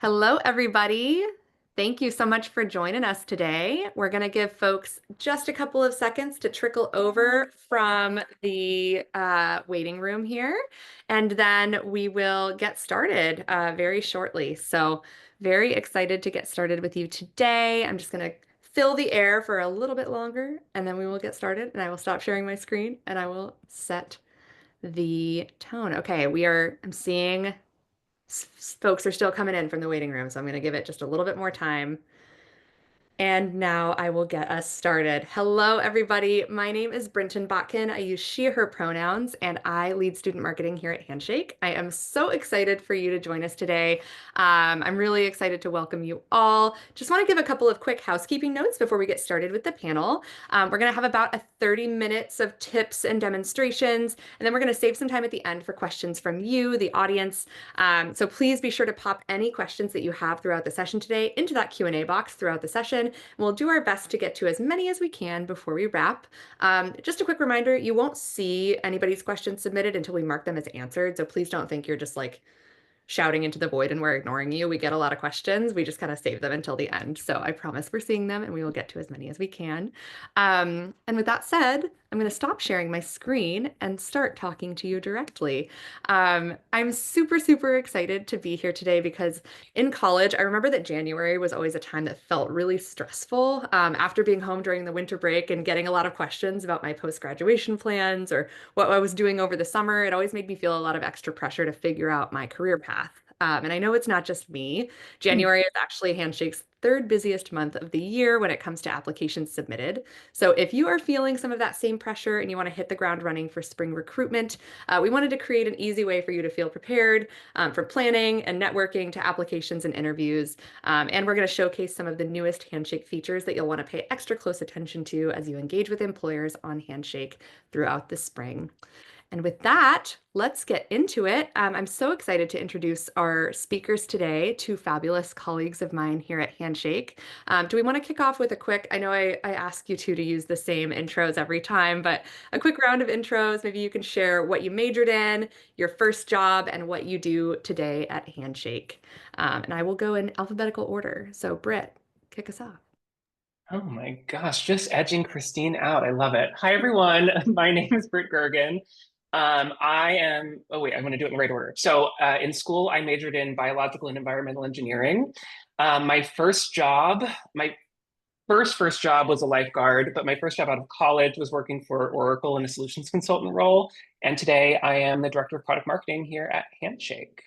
Hello, everybody. Thank you so much for joining us today. We're going to give folks just a couple of seconds to trickle over from the waiting room here, and then we will get started very shortly. So, very excited to get started with you today. I'm just going to fill the air for a little bit longer, and then we will get started, and I will stop sharing my screen, and I will set the tone. Okay, I'm seeing folks are still coming in from the waiting room, so I'm going to give it just a little bit more time. And now I will get us started. Hello, everybody. My name is Brinton Botkin. I use she, her pronouns, and I lead student marketing here at Handshake. I am so excited for you to join us today. I'm really excited to welcome you all. Just want to give a couple of quick housekeeping notes before we get started with the panel. We're going to have about 30 minutes of tips and demonstrations, and then we're going to save some time at the end for questions from you, the audience. So please be sure to pop any questions that you have throughout the session today into that Q&A box throughout the session. We'll do our best to get to as many as we can before we wrap. Just a quick reminder, you won't see anybody's questions submitted until we mark them as answered. So please don't think you're just like shouting into the void and we're ignoring you. We get a lot of questions. We just kind of save them until the end. So I promise we're seeing them and we will get to as many as we can. And with that said, I'm going to stop sharing my screen and start talking to you directly. I'm super, super excited to be here today because in college, I remember that January was always a time that felt really stressful. After being home during the winter break and getting a lot of questions about my post-graduation plans or what I was doing over the summer, it always made me feel a lot of extra pressure to figure out my career path. And I know it's not just me. January is actually Handshake's third busiest month of the year when it comes to applications submitted. So if you are feeling some of that same pressure and you want to hit the ground running for spring recruitment, we wanted to create an easy way for you to feel prepared from planning and networking to applications and interviews. And we're going to showcase some of the newest Handshake features that you'll want to pay extra close attention to as you engage with employers on Handshake throughout the spring. And with that, let's get into it. I'm so excited to introduce our speakers today, two fabulous colleagues of mine here at Handshake. Do we want to kick off with a quick, I know I ask you two to use the same intros every time, but a quick round of intros. Maybe you can share what you majored in, your first job, and what you do today at Handshake. And I will go in alphabetical order. So Britt, kick us off. Oh my gosh, just edging Christine out. I love it. Hi, everyone. My name is Britt Gergen. Oh wait, I'm going to do it in the right order. So in school, I majored in biological and environmental engineering. My first job was a lifeguard, but my first job out of college was working for Oracle in a solutions consultant role. And today I am the director of product marketing here at Handshake.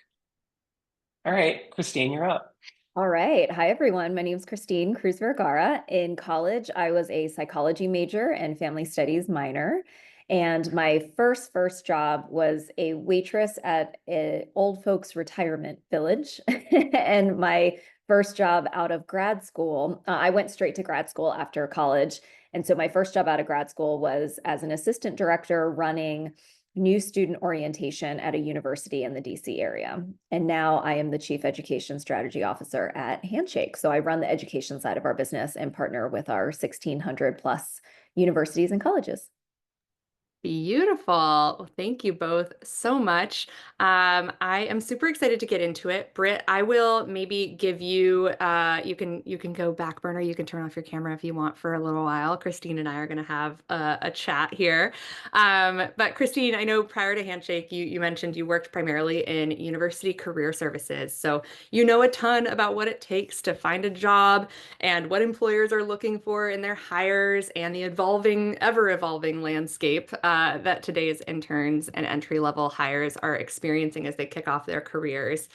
All right, Christine, you're up. All right. Hi, everyone. My name is Christine Cruz Vergara. In college, I was a psychology major and family studies minor. And my first job was a waitress at an old folks retirement village. And my first job out of grad school, I went straight to grad school after college. And so my first job out of grad school was as an assistant director running new student orientation at a university in the DC area. And now I am the Chief Education Strategy Officer at Handshake. So I run the education side of our business and partner with our 1,600 plus universities and colleges. Beautiful. Well, thank you both so much. I am super excited to get into it. Britt, I will maybe give you you can go back burner. You can turn off your camera if you want for a little while. Christine and I are going to have a chat here. But Christine, I know prior to Handshake, you mentioned you worked primarily in university career services. So you know a ton about what it takes to find a job and what employers are looking for in their hires and the ever-evolving landscape that today's interns and entry-level hires are experiencing as they kick off their careers.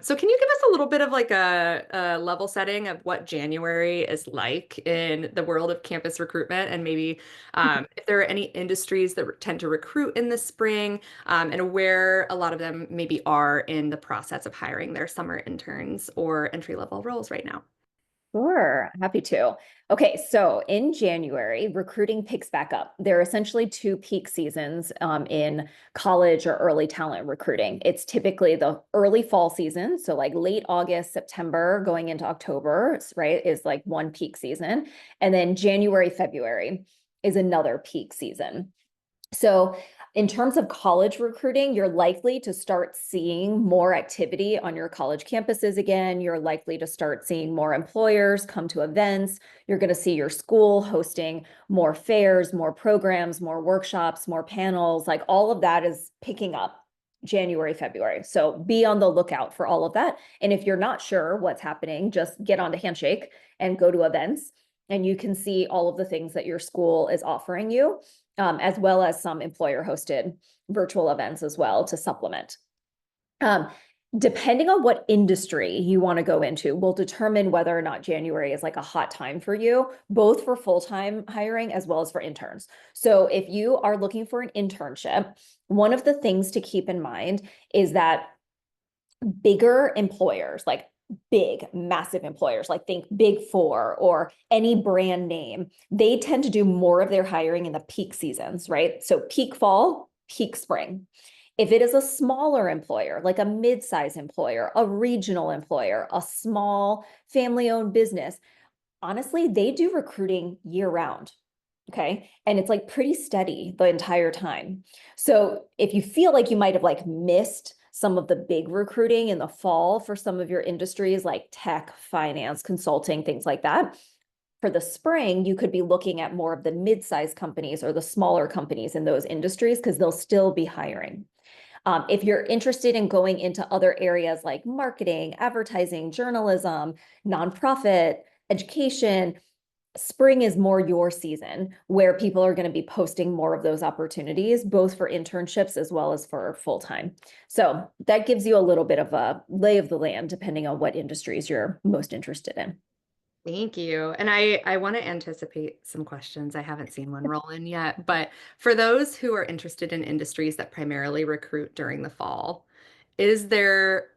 So can you give us a little bit of like a level setting of what January is like in the world of campus recruitment and maybe if there are any industries that tend to recruit in the spring and where a lot of them maybe are in the process of hiring their summer interns or entry-level roles right now? Sure, happy to. Okay, so in January, recruiting picks back up. There are essentially two peak seasons in college or early talent recruiting. It's typically the early fall season, so like late August, September, going into October, right, is like one peak season. And then January, February is another peak season. So In terms of college recruiting, you're likely to start seeing more activity on your college campuses again. You're likely to start seeing more employers come to events. You're going to see your school hosting more fairs, more programs, more workshops, more panels. Like all of that is picking up January, February. So be on the lookout for all of that. And if you're not sure what's happening, just get onto Handshake and go to events, and you can see all of the things that your school is offering you, as well as some employer hosted virtual events as well to supplement. Depending on what industry you want to go into will determine whether or not January is like a hot time for you, both for full-time hiring as well as for interns. So if you are looking for an internship, one of the things to keep in mind is that bigger employers, like big, massive employers, like think Big Four or any brand name, they tend to do more of their hiring in the peak seasons, right? So peak fall, peak spring. If it is a smaller employer, like a mid-size employer, a regional employer, a small family-owned business, honestly, they do recruiting year round. Okay. And it's like pretty steady the entire time. So if you feel like you might have like missed some of the big recruiting in the fall for some of your industries like tech, finance, consulting, things like that, for the spring, you could be looking at more of the mid-sized companies or the smaller companies in those industries because they'll still be hiring. If you're interested in going into other areas like marketing, advertising, journalism, nonprofit, education, spring is more your season where people are going to be posting more of those opportunities, both for internships as well as for full-time. So that gives you a little bit of a lay of the land, depending on what industries you're most interested in. Thank you. And I want to anticipate some questions. I haven't seen one roll in yet, but for those who are interested in industries that primarily recruit during the fall, is there,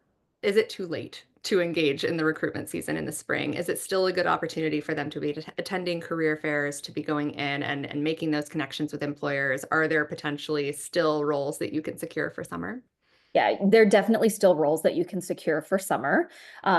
is it too late to engage in the recruitment season in the spring? Is it still a good opportunity for them to be attending career fairs, to be going in and making those connections with employers? Are there potentially still roles that you can secure for summer? Yeah, there are definitely still roles that you can secure for summer.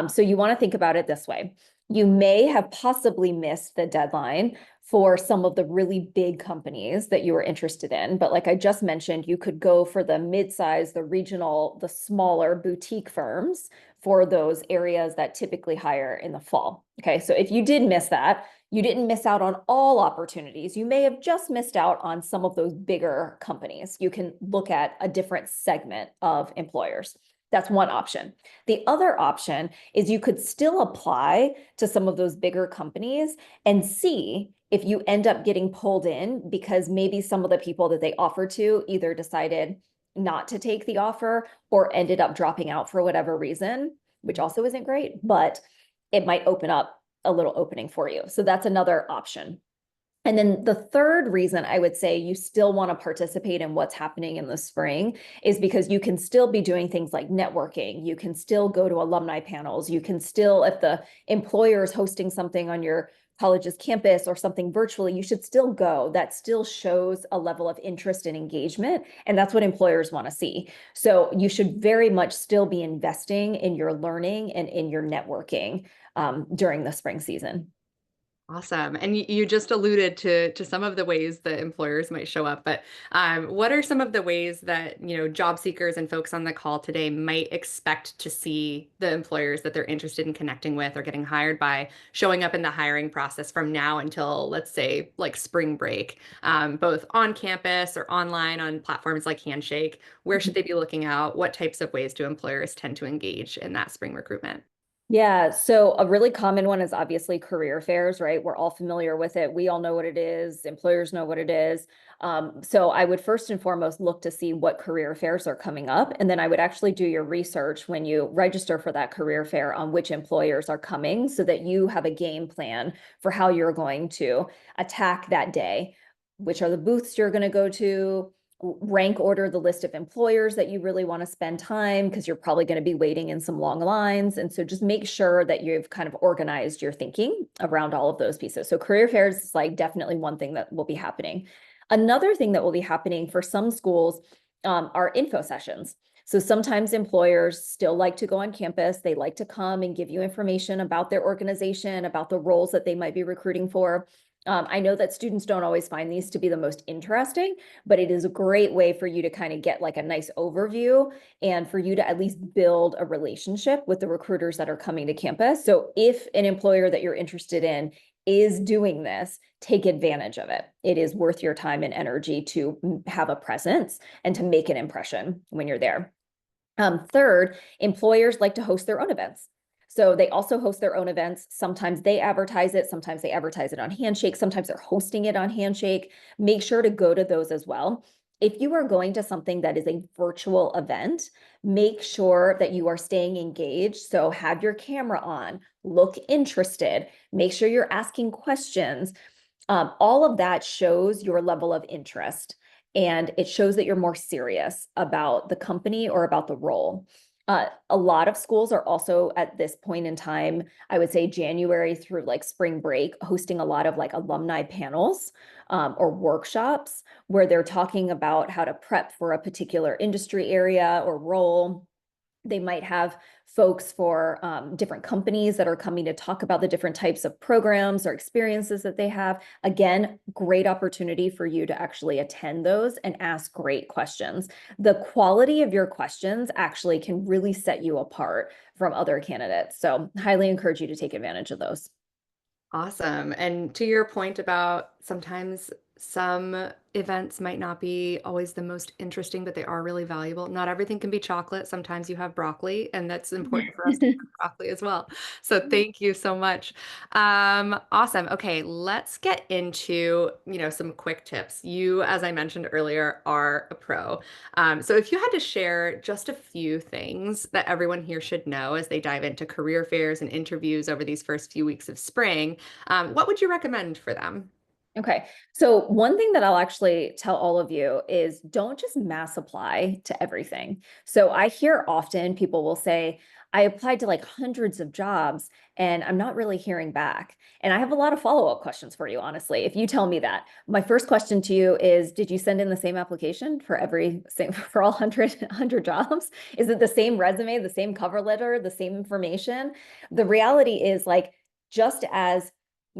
So you want to think about it this way. You may have possibly missed the deadline for some of the really big companies that you were interested in. But like I just mentioned, you could go for the mid-size, the regional, the smaller boutique firms for those areas that typically hire in the fall. Okay, so if you did miss that, you didn't miss out on all opportunities. You may have just missed out on some of those bigger companies. You can look at a different segment of employers. That's one option. The other option is you could still apply to some of those bigger companies and see if you end up getting pulled in because maybe some of the people that they offered to either decided not to take the offer or ended up dropping out for whatever reason, which also isn't great, but it might open up a little opening for you. So that's another option. And then the third reason I would say you still want to participate in what's happening in the spring is because you can still be doing things like networking. You can still go to alumni panels. You can still, if the employer is hosting something on your college's campus or something virtually, you should still go. That still shows a level of interest and engagement. And that's what employers want to see. So you should very much still be investing in your learning and in your networking during the spring season. Awesome. And you just alluded to some of the ways that employers might show up, but what are some of the ways that, job seekers and folks on the call today might expect to see the employers that they're interested in connecting with or getting hired by showing up in the hiring process from now until, let's say, like spring break, both on campus or online on platforms like Handshake? Where should they be looking out? What types of ways do employers tend to engage in that spring recruitment? Yeah, so a really common one is obviously career fairs, right? We're all familiar with it. We all know what it is. Employers know what it is. So I would first and foremost look to see what career fairs are coming up. And then I would actually do your research when you register for that career fair on which employers are coming so that you have a game plan for how you're going to attack that day. Which are the booths you're going to go to, rank order the list of employers that you really want to spend time because you're probably going to be waiting in some long lines. And so just make sure that you've kind of organized your thinking around all of those pieces. So career fairs is like definitely one thing that will be happening. Another thing that will be happening for some schools are info sessions. So sometimes employers still like to go on campus. They like to come and give you information about their organization, about the roles that they might be recruiting for. I know that students don't always find these to be the most interesting, but it is a great way for you to kind of get like a nice overview and for you to at least build a relationship with the recruiters that are coming to campus. So if an employer that you're interested in is doing this, take advantage of it. It is worth your time and energy to have a presence and to make an impression when you're there. Third, employers like to host their own events. So they also host their own events. Sometimes they advertise it. Sometimes they advertise it on Handshake. Sometimes they're hosting it on Handshake. Make sure to go to those as well. If you are going to something that is a virtual event, make sure that you are staying engaged. So have your camera on, look interested, make sure you're asking questions. All of that shows your level of interest and it shows that you're more serious about the company or about the role. A lot of schools are also at this point in time, I would say January through like spring break, hosting a lot of like alumni panels or workshops where they're talking about how to prep for a particular industry area or role. They might have folks for different companies that are coming to talk about the different types of programs or experiences that they have. Again, great opportunity for you to actually attend those and ask great questions. The quality of your questions actually can really set you apart from other candidates. So highly encourage you to take advantage of those. Awesome. And to your point about sometimes some events might not be always the most interesting, but they are really valuable. Not everything can be chocolate. Sometimes you have broccoli, and that's important for us to have broccoli as well. So thank you so much. Awesome. Okay, let's get into, some quick tips. You, as I mentioned earlier, are a pro. So if you had to share just a few things that everyone here should know as they dive into career fairs and interviews over these first few weeks of spring, what would you recommend for them? Okay. So one thing that I'll actually tell all of you is don't just mass apply to everything. So I hear often people will say, I applied to like hundreds of jobs and I'm not really hearing back. And I have a lot of follow-up questions for you, honestly. If you tell me that, my first question to you is, did you send in the same application for for all 100 jobs? Is it the same resume, the same cover letter, the same information? The reality is like, just as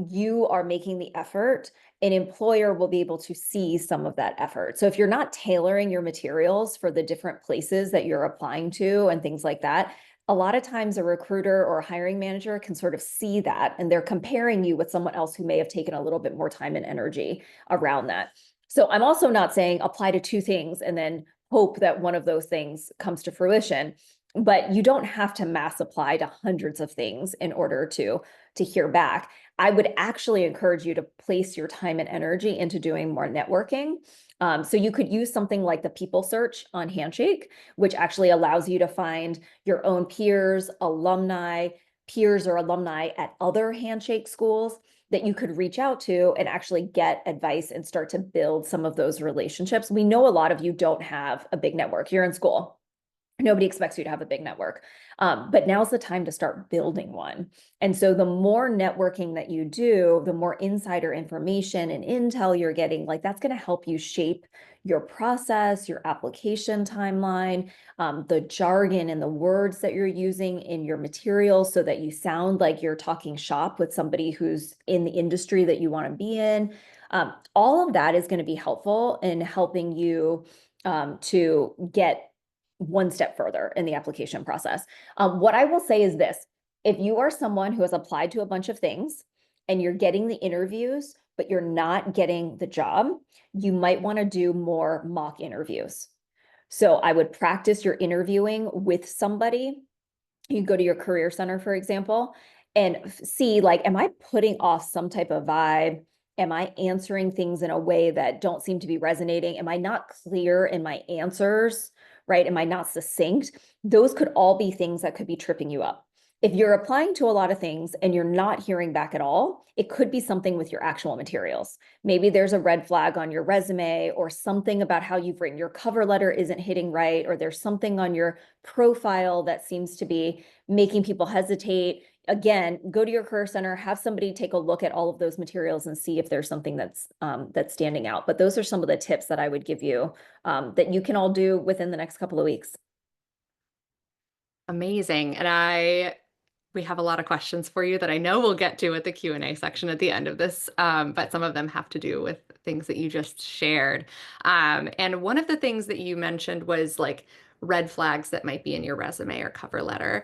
you are making the effort, an employer will be able to see some of that effort. So if you're not tailoring your materials for the different places that you're applying to and things like that, a lot of times a recruiter or a hiring manager can sort of see that and they're comparing you with someone else who may have taken a little bit more time and energy around that. So I'm also not saying apply to two things and then hope that one of those things comes to fruition, but you don't have to mass apply to hundreds of things in order to hear back. I would actually encourage you to place your time and energy into doing more networking. So you could use something like the people search on Handshake, which actually allows you to find your own peers or alumni at other Handshake schools that you could reach out to and actually get advice and start to build some of those relationships. We know a lot of you don't have a big network. You're in school. Nobody expects you to have a big network. But now's the time to start building one. And so the more networking that you do, the more insider information and intel you're getting, like that's going to help you shape your process, your application timeline, the jargon and the words that you're using in your materials so that you sound like you're talking shop with somebody who's in the industry that you want to be in. All of that is going to be helpful in helping you to get one step further in the application process. What I will say is this, if you are someone who has applied to a bunch of things and you're getting the interviews, but you're not getting the job, you might want to do more mock interviews. So I would practice your interviewing with somebody. You go to your career center, for example, and see like, am I putting off some type of vibe? Am I answering things in a way that don't seem to be resonating? Am I not clear in my answers? Right? Am I not succinct? Those could all be things that could be tripping you up. If you're applying to a lot of things and you're not hearing back at all, it could be something with your actual materials. Maybe there's a red flag on your resume or something about how you've written your cover letter isn't hitting right, or there's something on your profile that seems to be making people hesitate. Again, go to your career center, have somebody take a look at all of those materials and see if there's something that's standing out. But those are some of the tips that I would give you that you can all do within the next couple of weeks. Amazing. And I We have a lot of questions for you that I know we'll get to at the Q&A section at the end of this, but some of them have to do with things that you just shared. And one of the things that you mentioned was like red flags that might be in your resume or cover letter.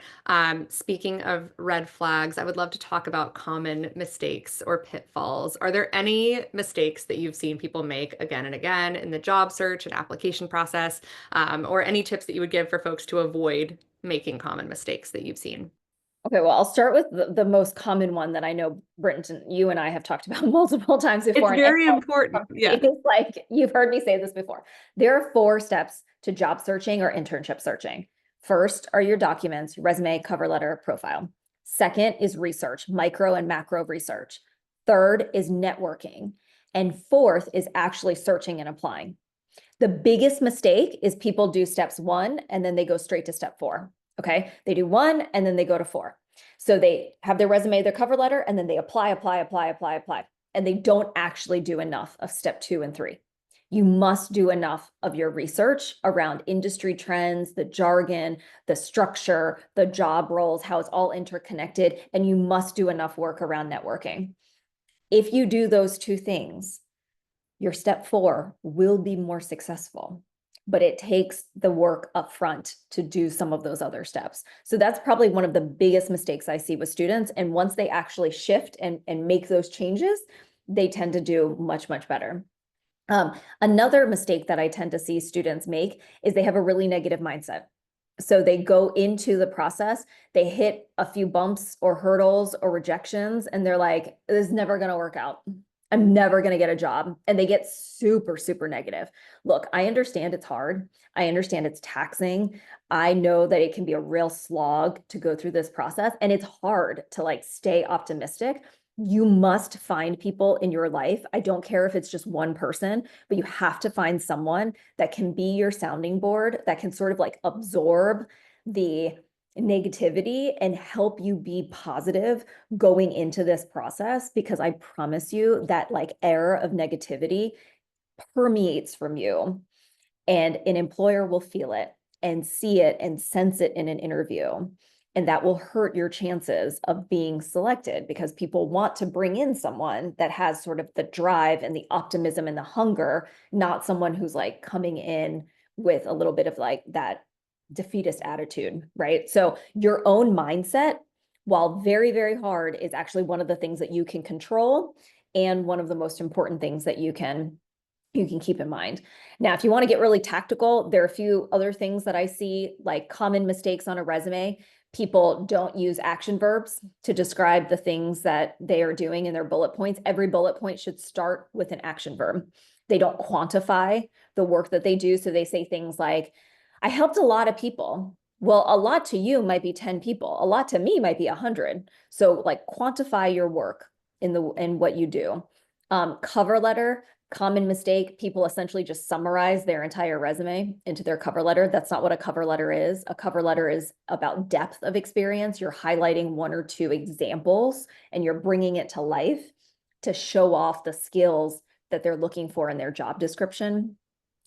Speaking of red flags, I would love to talk about common mistakes or pitfalls. Are there any mistakes that you've seen people make again and again in the job search and application process, or any tips that you would give for folks to avoid making common mistakes that you've seen? Okay, well, I'll start with the most common one that I know, Brenton, you and I have talked about multiple times It's before. And very anyone important. Yeah. is like, you've heard me say this before. There are 4 steps to job searching or internship searching. First are your documents, resume, cover letter, profile. Second is research, micro and macro research. Third is networking. And fourth is actually searching and applying. The biggest mistake is people do steps 1 and then they go straight to step 4. Okay. They do 1 and then they go to 4. So they have their resume, their cover letter, and then they apply. And they don't actually do enough of step 2 and 3. You must do enough of your research around industry trends, the jargon, the structure, the job roles, how it's all interconnected. And you must do enough work around networking. If you do those 2 things, your step 4 will be more successful, but it takes the work up front to do some of those other steps. So that's probably one of the biggest mistakes I see with students. And once they actually shift and make those changes, they tend to do much, much better. Another mistake that I tend to see students make is they have a really negative mindset. So they go into the process, they hit a few bumps or hurdles or rejections, and they're like, this is never going to work out. I'm never going to get a job. And they get super, super negative. Look, I understand it's hard. I understand it's taxing. I know that it can be a real slog to go through this process. And it's hard to like stay optimistic. You must find people in your life. I don't care if it's just one person, but you have to find someone that can be your sounding board, that can sort of like absorb the negativity and help you be positive going into this process, because I promise you that like air of negativity permeates from you, and an employer will feel it and see it and sense it in an interview. And that will hurt your chances of being selected, because people want to bring in someone that has sort of the drive and the optimism and the hunger, not someone who's like coming in with a little bit of like that defeatist attitude, right? So your own mindset, while very, very hard, is actually one of the things that you can control and one of the most important things that you can keep in mind. Now, if you want to get really tactical, there are a few other things that I see, like common mistakes on a resume. People don't use action verbs to describe the things that they are doing in their bullet points. Every bullet point should start with an action verb. They don't quantify the work that they do. So they say things like, I helped a lot of people. Well, a lot to you might be 10 people. A lot to me might be 100. So like quantify your work in what you do. Cover letter, common mistake. People essentially just summarize their entire resume into their cover letter. That's not what a cover letter is. A cover letter is about depth of experience. You're highlighting 1 or 2 examples and you're bringing it to life to show off the skills that they're looking for in their job description.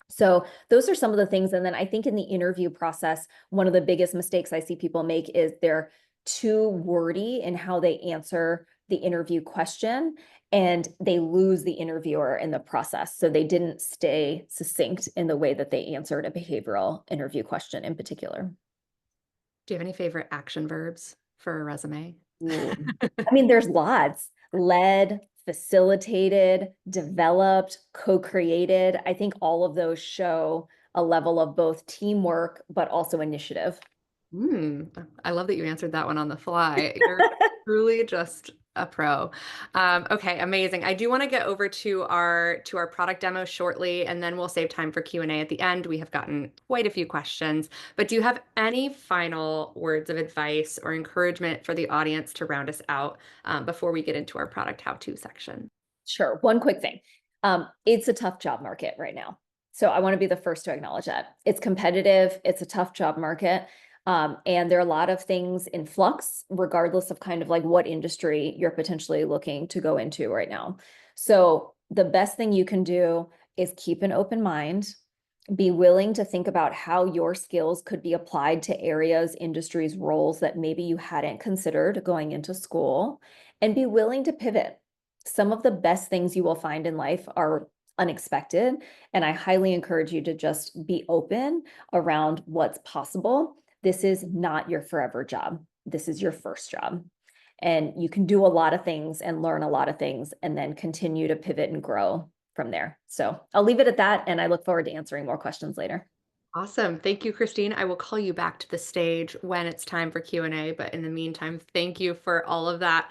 So those are some of the things. And then I think in the interview process, one of the biggest mistakes I see people make is they're too wordy in how they answer the interview question, and they lose the interviewer in the process. So they didn't stay succinct in the way that they answered a behavioral interview question in particular. Do you have any favorite action verbs for a resume? I mean, there's lots. Led, facilitated, developed, co-created. I think all of those show a level of both teamwork, but also initiative. I love that you answered that one on the fly. You're truly just a pro. Okay, amazing. I do want to get over to our product demo shortly, and then we'll save time for Q&A at the end. We have gotten quite a few questions, but do you have any final words of advice or encouragement for the audience to round us out before we get into our product how-to section? Sure. One quick thing. It's a tough job market right now. So I want to be the first to acknowledge that. It's competitive. It's a tough job market. And there are a lot of things in flux, regardless of kind of like what industry you're potentially looking to go into right now. So the best thing you can do is keep an open mind, Be willing to think about how your skills could be applied to areas, industries, roles that maybe you hadn't considered going into school, and be willing to pivot. Some of the best things you will find in life are unexpected, and I highly encourage you to just be open around what's possible. This is not your forever job. This is your first job. And you can do a lot of things and learn a lot of things and then continue to pivot and grow from there. So I'll leave it at that, and I look forward to answering more questions later. Awesome. Thank you, Christine. I will call you back to the stage when it's time for Q&A, but in the meantime, thank you for all of that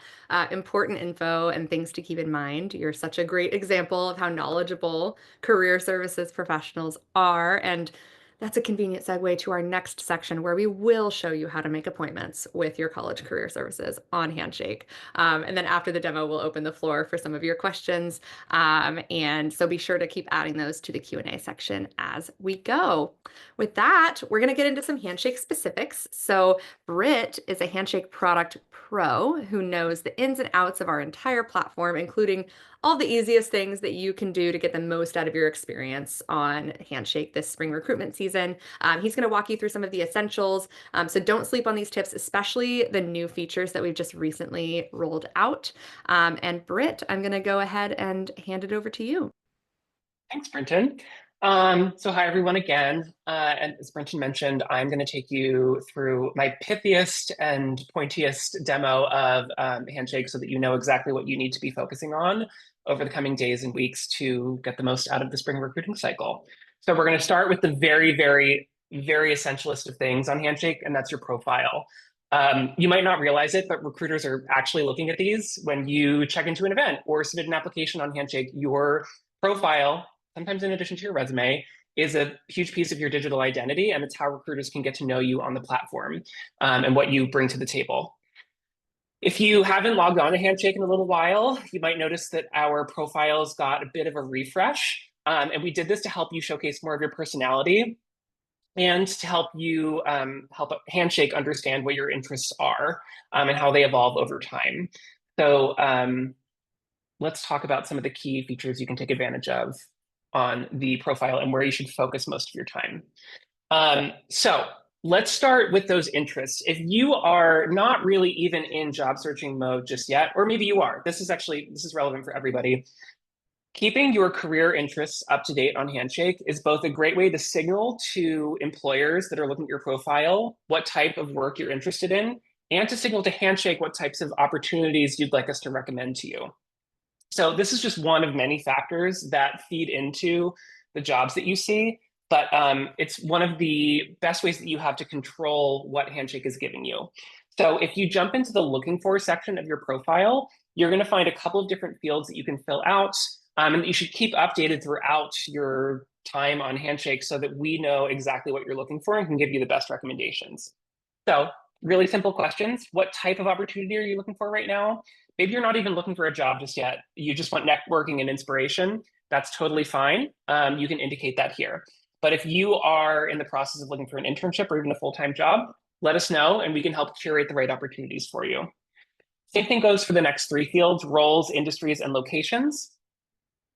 important info and things to keep in mind. You're such a great example of how knowledgeable career services professionals are, and that's a convenient segue to our next section where we will show you how to make appointments with your college career services on Handshake. And then after the demo, we'll open the floor for some of your questions. And so be sure to keep adding those to the Q&A section as we go. With that, we're going to get into some Handshake specifics. So Britt is a Handshake product pro who knows the ins and outs of our entire platform, including all the easiest things that you can do to get the most out of your experience on Handshake this spring recruitment season. He's going to walk you through some of the essentials. So don't sleep on these tips, especially the new features that we've just recently rolled out. And Britt, I'm going to go ahead and hand it over to you. Thanks, Brenton. So hi, everyone, again. And as Brenton mentioned, I'm going to take you through my pithiest and pointiest demo of Handshake so that you know exactly what you need to be focusing on over the coming days and weeks to get the most out of the spring recruiting cycle. So we're going to start with the very, very, very essentialist of things on Handshake, and that's your profile. You might not realize it, but recruiters are actually looking at these. When you check into an event or submit an application on Handshake, your profile, sometimes in addition to your resume, is a huge piece of your digital identity, and it's how recruiters can get to know you on the platform and what you bring to the table. If you haven't logged on to Handshake in a little while, you might notice that our profiles got a bit of a refresh. And we did this to help you showcase more of your personality and to help you help Handshake understand what your interests are and how they evolve over time. So let's talk about some of the key features you can take advantage of on the profile and where you should focus most of your time. So let's start with those interests. If you are not really even in job searching mode just yet, or maybe you are, this is relevant for everybody. Keeping your career interests up to date on Handshake is both a great way to signal to employers that are looking at your profile what type of work you're interested in, and to signal to Handshake what types of opportunities you'd like us to recommend to you. So this is just one of many factors that feed into the jobs that you see, but it's one of the best ways that you have to control what Handshake is giving you. So if you jump into the looking for section of your profile, you're going to find a couple of different fields that you can fill out, and that you should keep updated throughout your time on Handshake so that we know exactly what you're looking for and can give you the best recommendations. So really simple questions. What type of opportunity are you looking for right now? Maybe you're not even looking for a job just yet. You just want networking and inspiration. That's totally fine. You can indicate that here. But if you are in the process of looking for an internship or even a full-time job, let us know and we can help curate the right opportunities for you. Same thing goes for the next three fields: roles, industries, and locations.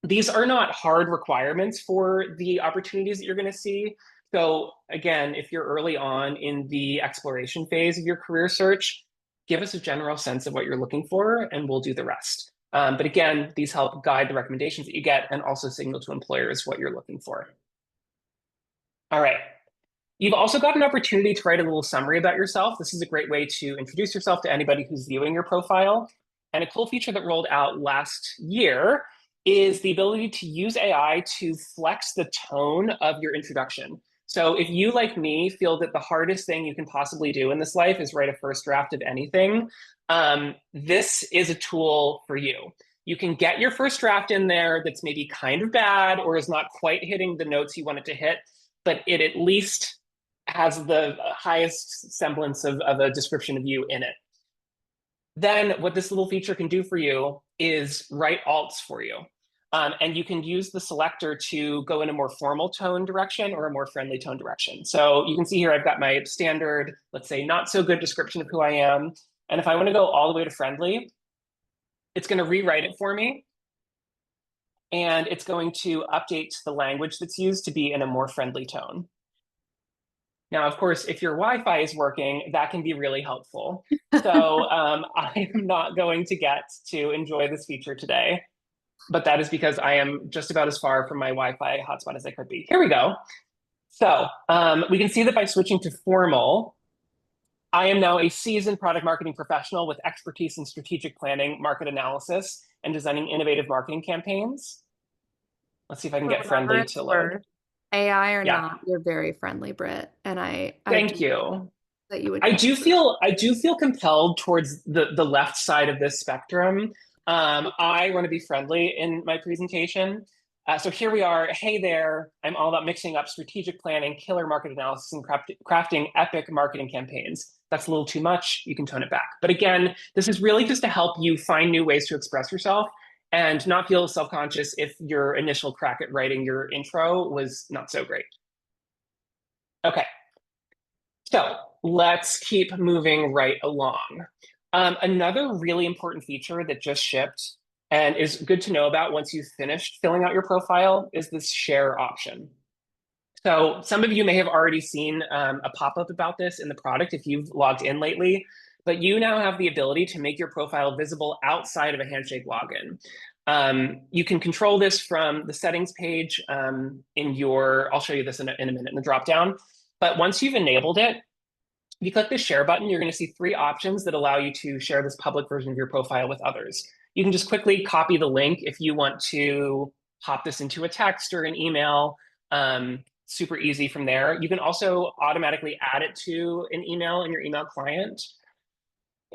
These are not hard requirements for the opportunities that you're going to see. So again, if you're early on in the exploration phase of your career search, give us a general sense of what you're looking for and we'll do the rest. But again, these help guide the recommendations that you get and also signal to employers what you're looking for. All right. You've also got an opportunity to write a little summary about yourself. This is a great way to introduce yourself to anybody who's viewing your profile. And a cool feature that rolled out last year is the ability to use AI to flex the tone of your introduction. So if you, like me, feel that the hardest thing you can possibly do in this life is write a first draft of anything, this is a tool for you. You can get your first draft in there that's maybe kind of bad or is not quite hitting the notes you want it to hit, but it at least has the highest semblance of a description of you in it. Then what this little feature can do for you is write alts for you. And you can use the selector to go in a more formal tone direction or a more friendly tone direction. So you can see here, I've got my standard, let's say, not so good description of who I am. And if I want to go all the way to friendly, it's going to rewrite it for me. and it's going to update the language that's used to be in a more friendly tone. Now, of course, if your Wi-Fi is working, that can be really helpful. So I am not going to get to enjoy this feature today, but that is because I am just about as far from my Wi-Fi hotspot as I could be. Here we go. So we can see that by switching to formal, I am now a seasoned product marketing professional with expertise in strategic planning, market analysis, and designing innovative marketing campaigns. Let's see if I can get Whatever friendly it's to load. worth, AI or Yeah, not, you're very friendly, Britt, and I thank do you. that you would I get. do feel compelled towards the left side of this spectrum. I want to be friendly in my presentation. So here we are. Hey there. I'm all about mixing up strategic planning, killer market analysis, and crafting epic marketing campaigns. That's a little too much. You can tone it back. But again, this is really just to help you find new ways to express yourself and not feel self-conscious if your initial crack at writing your intro was not so great. Okay. So let's keep moving right along. Another really important feature that just shipped and is good to know about once you've finished filling out your profile is this share option. So some of you may have already seen a pop-up about this in the product if you've logged in lately, but you now have the ability to make your profile visible outside of a Handshake login. You can control this from the settings page in your, I'll show you this in a minute in the dropdown. But once you've enabled it, if you click the share button, you're going to see 3 options that allow you to share this public version of your profile with others. You can just quickly copy the link if you want to pop this into a text or an email. Super easy from there. You can also automatically add it to an email in your email client.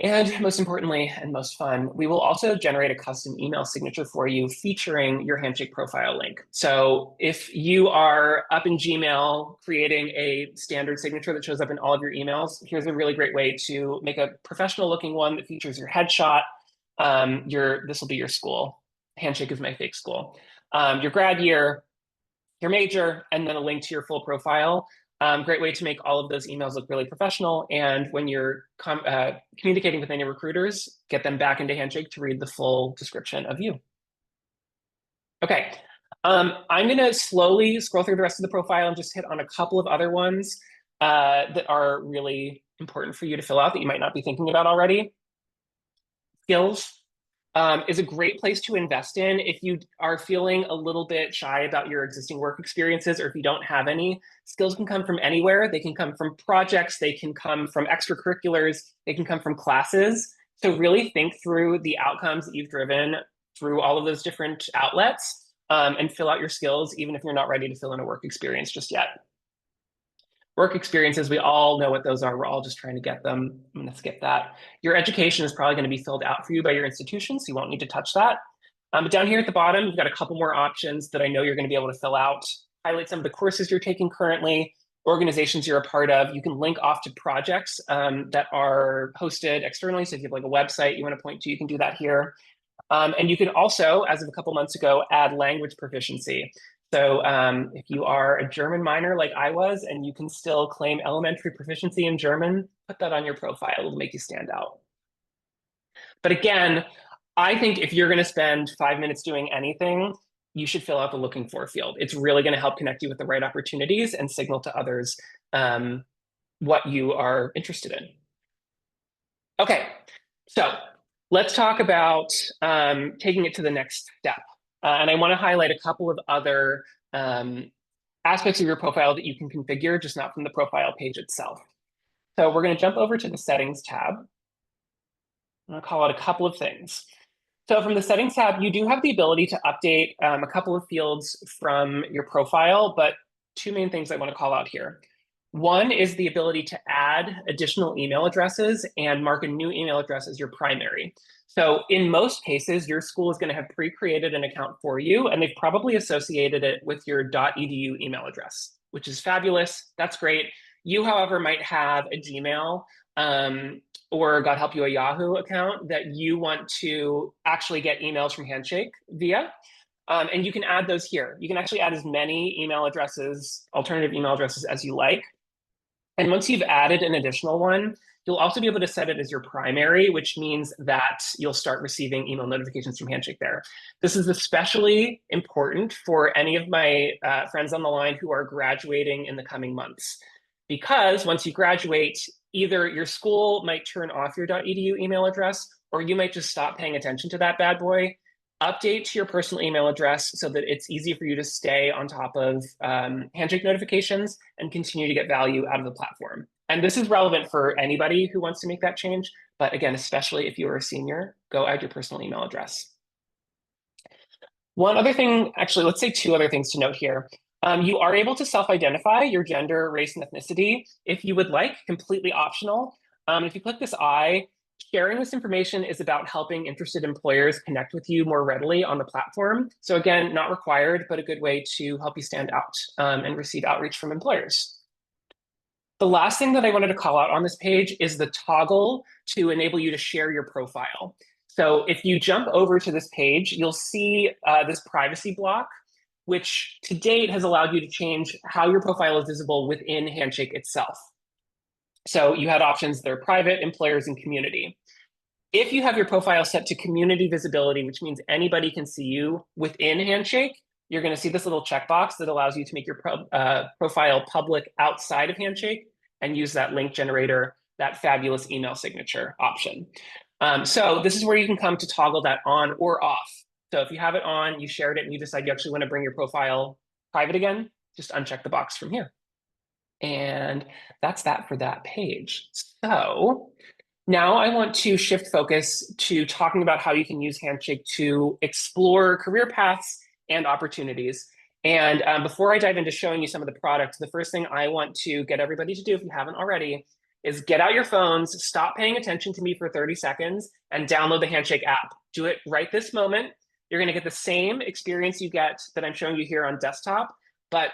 And most importantly, and most fun, we will also generate a custom email signature for you featuring your Handshake profile link. So if you are up in Gmail creating a standard signature that shows up in all of your emails, here's a really great way to make a professional looking one that features your headshot. This will be your school. Handshake is my fake school. Your grad year, your major, and then a link to your full profile. Great way to make all of those emails look really professional. And when you're communicating with any recruiters, get them back into Handshake to read the full description of you. Okay, I'm going to slowly scroll through the rest of the profile and just hit on a couple of other ones that are really important for you to fill out that you might not be thinking about already. Skills. Is a great place to invest in if you are feeling a little bit shy about your existing work experiences, or if you don't have any. Skills can come from anywhere. They can come from projects, they can come from extracurriculars, they can come from classes. So really think through the outcomes that you've driven through all of those different outlets and fill out your skills, even if you're not ready to fill in a work experience just yet. Work experiences, we all know what those are. We're all just trying to get them. I'm going to skip that. Your education is probably going to be filled out for you by your institution, so you won't need to touch that. But down here at the bottom, we've got a couple more options that I know you're going to be able to fill out. Highlight some of the courses you're taking currently, organizations you're a part of. You can link off to projects that are hosted externally. So if you have like a website you want to point to, you can do that here. And you can also, as of a couple months ago, add language proficiency. So if you are a German minor like I was, and you can still claim elementary proficiency in German, put that on your profile. It'll make you stand out. But again, I think if you're going to spend 5 minutes doing anything, you should fill out the looking for field. It's really going to help connect you with the right opportunities and signal to others what you are interested in. Okay, so let's talk about taking it to the next step. And I want to highlight a couple of other aspects of your profile that you can configure, just not from the profile page itself. So we're going to jump over to the settings tab. I'll call out a couple of things. So from the settings tab, you do have the ability to update a couple of fields from your profile, but 2 main things I want to call out here. One is the ability to add additional email addresses and mark a new email address as your primary. So in most cases, your school is going to have pre-created an account for you, and they've probably associated it with your .edu email address, which is fabulous. That's great. You, however, might have a Gmail or, God help you, a Yahoo account that you want to actually get emails from Handshake via. And you can add those here. You can actually add as many email addresses, alternative email addresses as you like. And once you've added an additional one, you'll also be able to set it as your primary, which means that you'll start receiving email notifications from Handshake there. This is especially important for any of my friends on the line who are graduating in the coming months. Because once you graduate, either your school might turn off your .edu email address, or you might just stop paying attention to that bad boy. Update to your personal email address so that it's easy for you to stay on top of Handshake notifications and continue to get value out of the platform. And this is relevant for anybody who wants to make that change. But again, especially if you are a senior, go add your personal email address. One other thing, actually, let's say two other things to note here. You are able to self-identify your gender, race, and ethnicity if you would like, completely optional. If you click this I, sharing this information is about helping interested employers connect with you more readily on the platform. So again, not required, but a good way to help you stand out and receive outreach from employers. The last thing that I wanted to call out on this page is the toggle to enable you to share your profile. So if you jump over to this page, you'll see this privacy block, which to date has allowed you to change how your profile is visible within Handshake itself. So you had options that are private, employers, and community. If you have your profile set to community visibility, which means anybody can see you within Handshake, you're going to see this little checkbox that allows you to make your profile public outside of Handshake and use that link generator, that fabulous email signature option. So this is where you can come to toggle that on or off. So if you have it on, you shared it, and you decide you actually want to bring your profile private again, just uncheck the box from here. And that's that for that page. So now I want to shift focus to talking about how you can use Handshake to explore career paths and opportunities. And before I dive into showing you some of the products, the first thing I want to get everybody to do, if you haven't already, is get out your phones, stop paying attention to me for 30 seconds, and download the Handshake app. Do it right this moment. You're going to get the same experience you get that I'm showing you here on desktop, but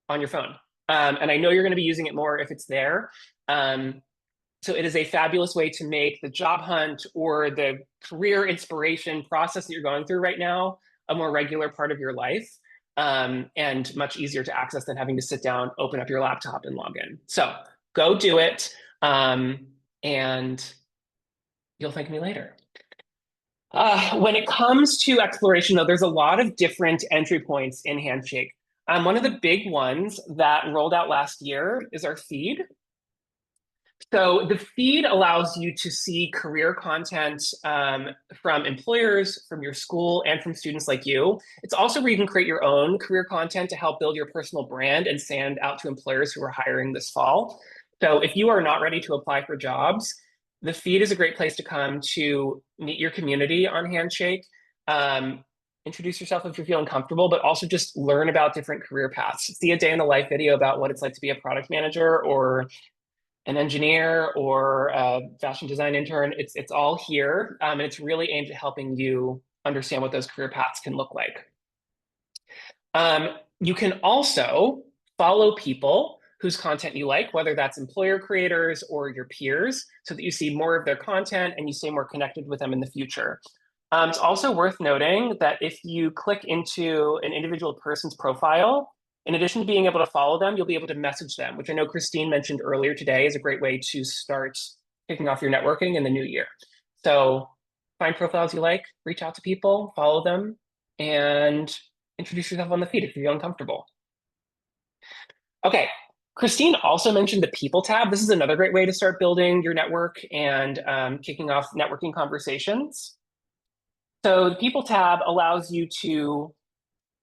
on your phone. And I know you're going to be using it more if it's there. So it is a fabulous way to make the job hunt or the career inspiration process that you're going through right now a more regular part of your life, and much easier to access than having to sit down, open up your laptop, and log in. So go do it, and you'll thank me later. When it comes to exploration, though, there's a lot of different entry points in Handshake. One of the big ones that rolled out last year is our feed. So the feed allows you to see career content from employers, from your school, and from students like you. It's also where you can create your own career content to help build your personal brand and stand out to employers who are hiring this fall. So if you are not ready to apply for jobs, the feed is a great place to come to meet your community on Handshake. Introduce yourself if you're feeling comfortable, but also just learn about different career paths. See a day in the life video about what it's like to be a product manager or an engineer or a fashion design intern. It's all here, and it's really aimed at helping you understand what those career paths can look like. You can also follow people whose content you like, whether that's employer creators or your peers, so that you see more of their content and you stay more connected with them in the future. It's also worth noting that if you click into an individual person's profile, in addition to being able to follow them, you'll be able to message them, which I know Christine mentioned earlier today is a great way to start kicking off your networking in the new year. So find profiles you like, reach out to people, follow them, and introduce yourself on the feed if you're feeling comfortable. Okay, Christine also mentioned the People tab. This is another great way to start building your network and kicking off networking conversations. So the People tab allows you to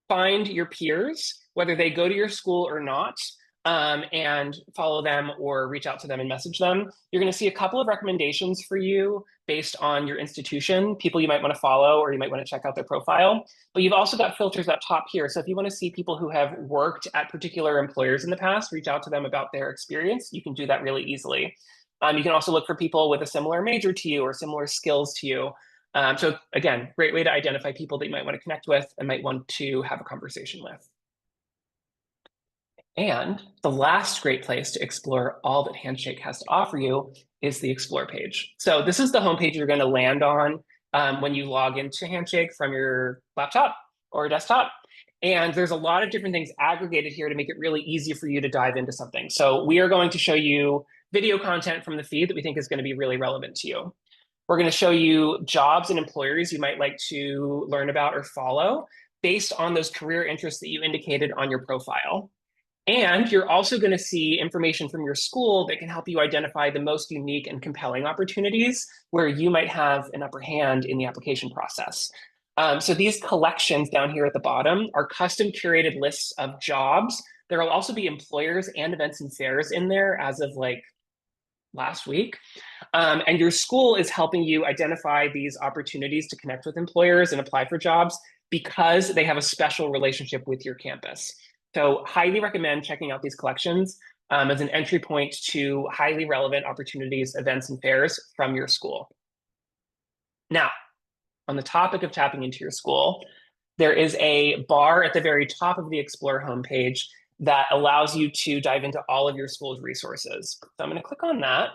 find your peers, whether they go to your school or not, and follow them or reach out to them and message them. You're going to see a couple of recommendations for you based on your institution, people you might want to follow or you might want to check out their profile. But you've also got filters up top here. So if you want to see people who have worked at particular employers in the past, reach out to them about their experience. You can do that really easily. You can also look for people with a similar major to you or similar skills to you. So again, great way to identify people that you might want to connect with and might want to have a conversation with. And the last great place to explore all that Handshake has to offer you is the Explore page. So this is the homepage you're going to land on when you log into Handshake from your laptop or desktop. And there's a lot of different things aggregated here to make it really easy for you to dive into something. So we are going to show you video content from the feed that we think is going to be really relevant to you. We're going to show you jobs and employers you might like to learn about or follow based on those career interests that you indicated on your profile. And you're also going to see information from your school that can help you identify the most unique and compelling opportunities where you might have an upper hand in the application process. So these collections down here at the bottom are custom curated lists of jobs. There will also be employers and events and fairs in there as of like last week. And your school is helping you identify these opportunities to connect with employers and apply for jobs because they have a special relationship with your campus. So highly recommend checking out these collections as an entry point to highly relevant opportunities, events, and fairs from your school. Now, on the topic of tapping into your school, there is a bar at the very top of the Explore homepage that allows you to dive into all of your school's resources. So I'm going to click on that.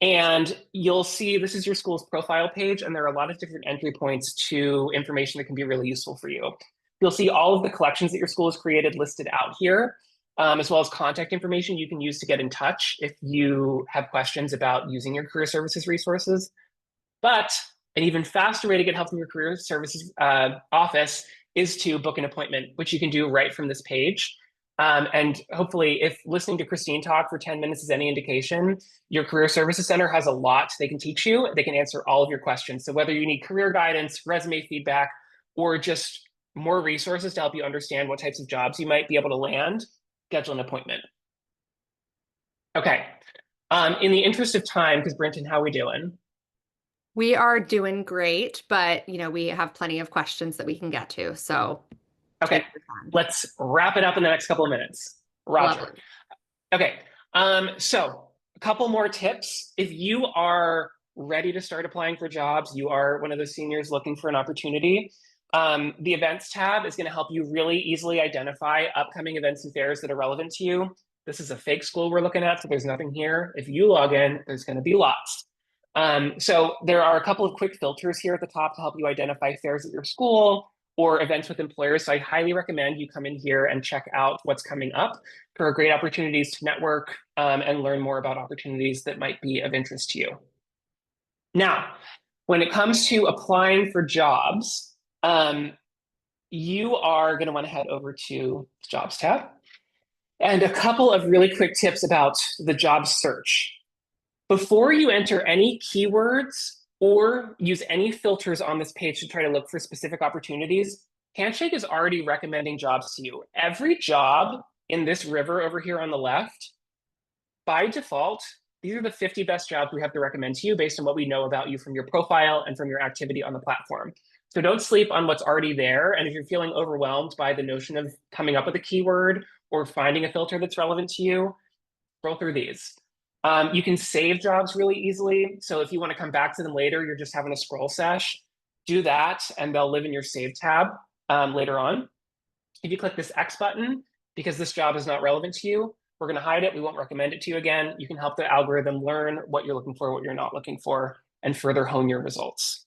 And you'll see this is your school's profile page, and there are a lot of different entry points to information that can be really useful for you. You'll see all of the collections that your school has created listed out here, as well as contact information you can use to get in touch if you have questions about using your career services resources. But an even faster way to get help from your career services office is to book an appointment, which you can do right from this page. And hopefully, if listening to Christine talk for 10 minutes is any indication, your Career Services Center has a lot they can teach you. They can answer all of your questions. So whether you need career guidance, resume feedback, or just more resources to help you understand what types of jobs you might be able to land, schedule an appointment. Okay. In the interest of time, because Brenton, how are we doing? We are doing great, but we have plenty of questions that we can get to. So okay, let's wrap it up in the next couple of minutes. Roger. Lovely. Okay, so a couple more tips. If you are ready to start applying for jobs, you are one of those seniors looking for an opportunity, the events tab is going to help you really easily identify upcoming events and fairs that are relevant to you. This is a fake school we're looking at, so there's nothing here. If you log in, there's going to be lots. So there are a couple of quick filters here at the top to help you identify fairs at your school or events with employers. So I highly recommend you come in here and check out what's coming up. There are great opportunities to network and learn more about opportunities that might be of interest to you. Now, when it comes to applying for jobs, you are going to want to head over to the Jobs tab. And a couple of really quick tips about the job search. Before you enter any keywords or use any filters on this page to try to look for specific opportunities, Handshake is already recommending jobs to you. Every job in this river over here on the left, by default, these are the 50 best jobs we have to recommend to you based on what we know about you from your profile and from your activity on the platform. So don't sleep on what's already there. And if you're feeling overwhelmed by the notion of coming up with a keyword or finding a filter that's relevant to you, scroll through these. You can save jobs really easily. So if you want to come back to them later, you're just having a scroll sesh, do that, and they'll live in your Save tab later on. If you click this X button, because this job is not relevant to you, we're going to hide it. We won't recommend it to you again. You can help the algorithm learn what you're looking for, what you're not looking for, and further hone your results.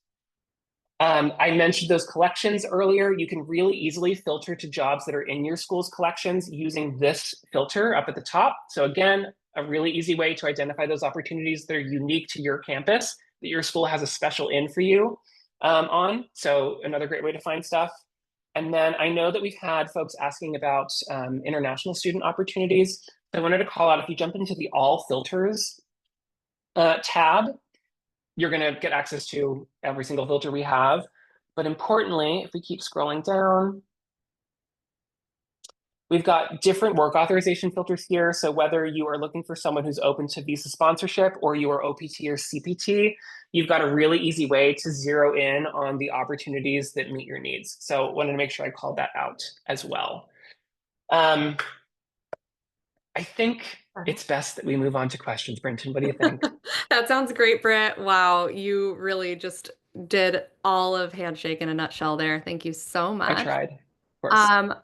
I mentioned those collections earlier. You can really easily filter to jobs that are in your school's collections using this filter up at the top. So again, a really easy way to identify those opportunities that are unique to your campus, that your school has a special in for you on. So another great way to find stuff. And then I know that we've had folks asking about international student opportunities. So I wanted to call out, if you jump into the All Filters tab, you're going to get access to every single filter we have. But importantly, if we keep scrolling down, we've got different work authorization filters here. So whether you are looking for someone who's open to visa sponsorship or you are OPT or CPT, you've got a really easy way to zero in on the opportunities that meet your needs. So wanted to make sure I called that out as well. I think it's best that we move on to questions. Brenton, what do you think? That sounds great, Britt. Wow, you really just did all of Handshake in a nutshell there. Thank you so much. I tried, of course.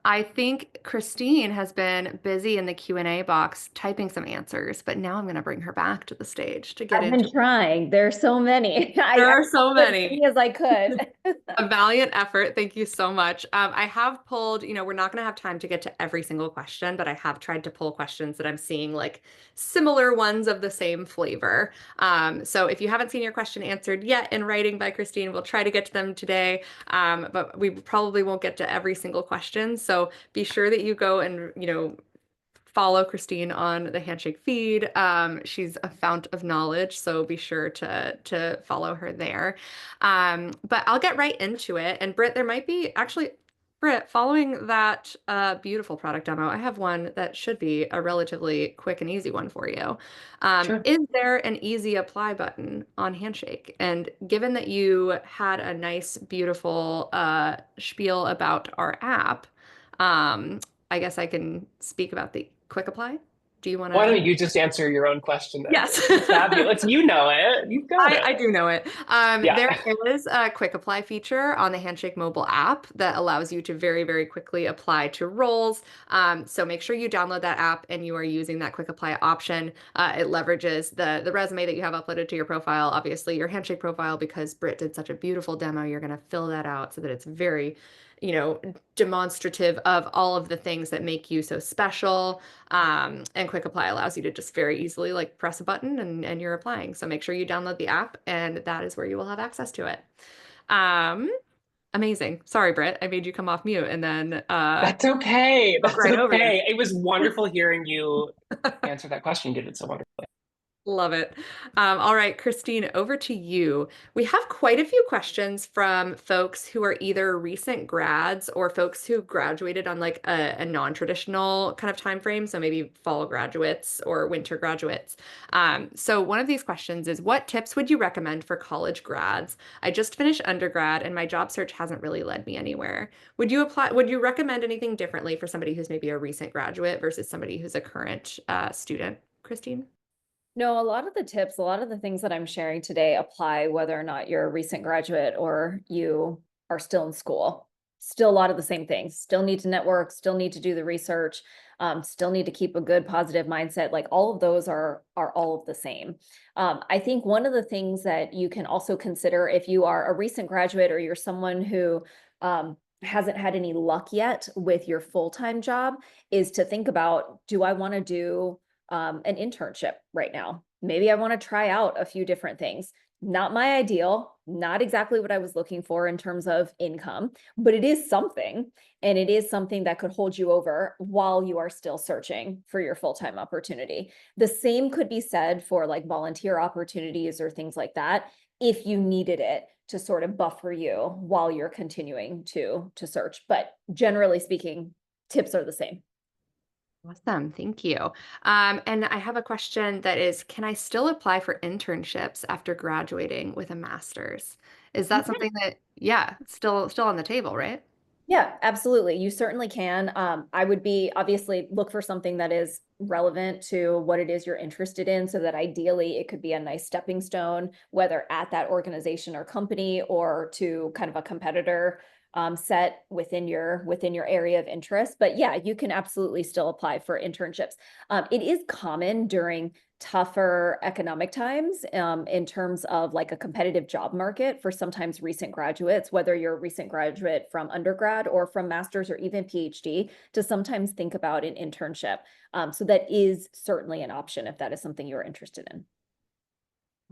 I think Christine has been busy in the Q&A box typing some answers, but now I'm going to bring her back to the stage to get I've into. been trying. There are so many. There are so I as many many as I could. A valiant effort. Thank you so much. I have pulled, we're not going to have time to get to every single question, but I have tried to pull questions that I'm seeing like similar ones of the same flavor. So if you haven't seen your question answered yet in writing by Christine, we'll try to get to them today. But we probably won't get to every single question. So be sure that you go and, follow Christine on the Handshake feed. She's a fount of knowledge, so be sure to follow her there. But I'll get right into it. And Britt, there might be actually, Britt, following that beautiful product demo, I have one that should be a relatively quick and easy one for you. Sure. Is there an easy apply button on Handshake? And given that you had a nice, beautiful spiel about our app, um, I guess I can speak about the quick apply. Do you want Why to? don't you just answer your own question then, Yes. Britt? Fabulous. You know it. You've got it. I do know it. Yeah. There is a quick apply feature on the Handshake mobile app that allows you to very, very quickly apply to roles. So make sure you download that app and you are using that quick apply option. It leverages the resume that you have uploaded to your profile, obviously your Handshake profile, because Britt did such a beautiful demo. You're going to fill that out so that it's very, demonstrative of all of the things that make you so special. And Quick Apply allows you to just very easily like press a button and you're applying. So make sure you download the app and that is where you will have access to it. Um, Amazing. Sorry, Britt, I made you come off mute and then That's okay. spoke That's right over you. okay. It was wonderful hearing you answer that question. You did it so wonderfully. Love it. All right, Christine, over to you. We have quite a few questions from folks who are either recent grads or folks who graduated on like a non-traditional kind of time frame, so maybe fall graduates or winter graduates. So one of these questions is, what tips would you recommend for college grads? I just finished undergrad and my job search hasn't really led me anywhere. Would you recommend anything differently for somebody who's maybe a recent graduate versus somebody who's a current student, Christine? No, a lot of the tips, a lot of the things that I'm sharing today apply whether or not you're a recent graduate or you are still in school. Still a lot of the same things. Still need to network, still need to do the research, still need to keep a good positive mindset. Like all of those are all of the same. I think one of the things that you can also consider if you are a recent graduate or you're someone who hasn't had any luck yet with your full-time job is to think about, do I want to do an internship right now? Maybe I want to try out a few different things. Not my ideal, not exactly what I was looking for in terms of income, but it is something. And it is something that could hold you over while you are still searching for your full-time opportunity. The same could be said for like volunteer opportunities or things like that, if you needed it to sort of buffer you while you're continuing to search. But generally speaking, tips are the same. Awesome. Thank you. And I have a question that is, can I still apply for internships after graduating with a master's? Is that something that, yeah, still on the table, right? Yeah, absolutely. You certainly can. I would be obviously look for something that is relevant to what it is you're interested in, so that ideally it could be a nice stepping stone, whether at that organization or company or to kind of a competitor set within your area of interest. But yeah, you can absolutely still apply for internships. It is common during tougher economic times in terms of like a competitive job market for sometimes recent graduates, whether you're a recent graduate from undergrad or from master's or even PhD, to sometimes think about an internship. So that is certainly an option if that is something you're interested in.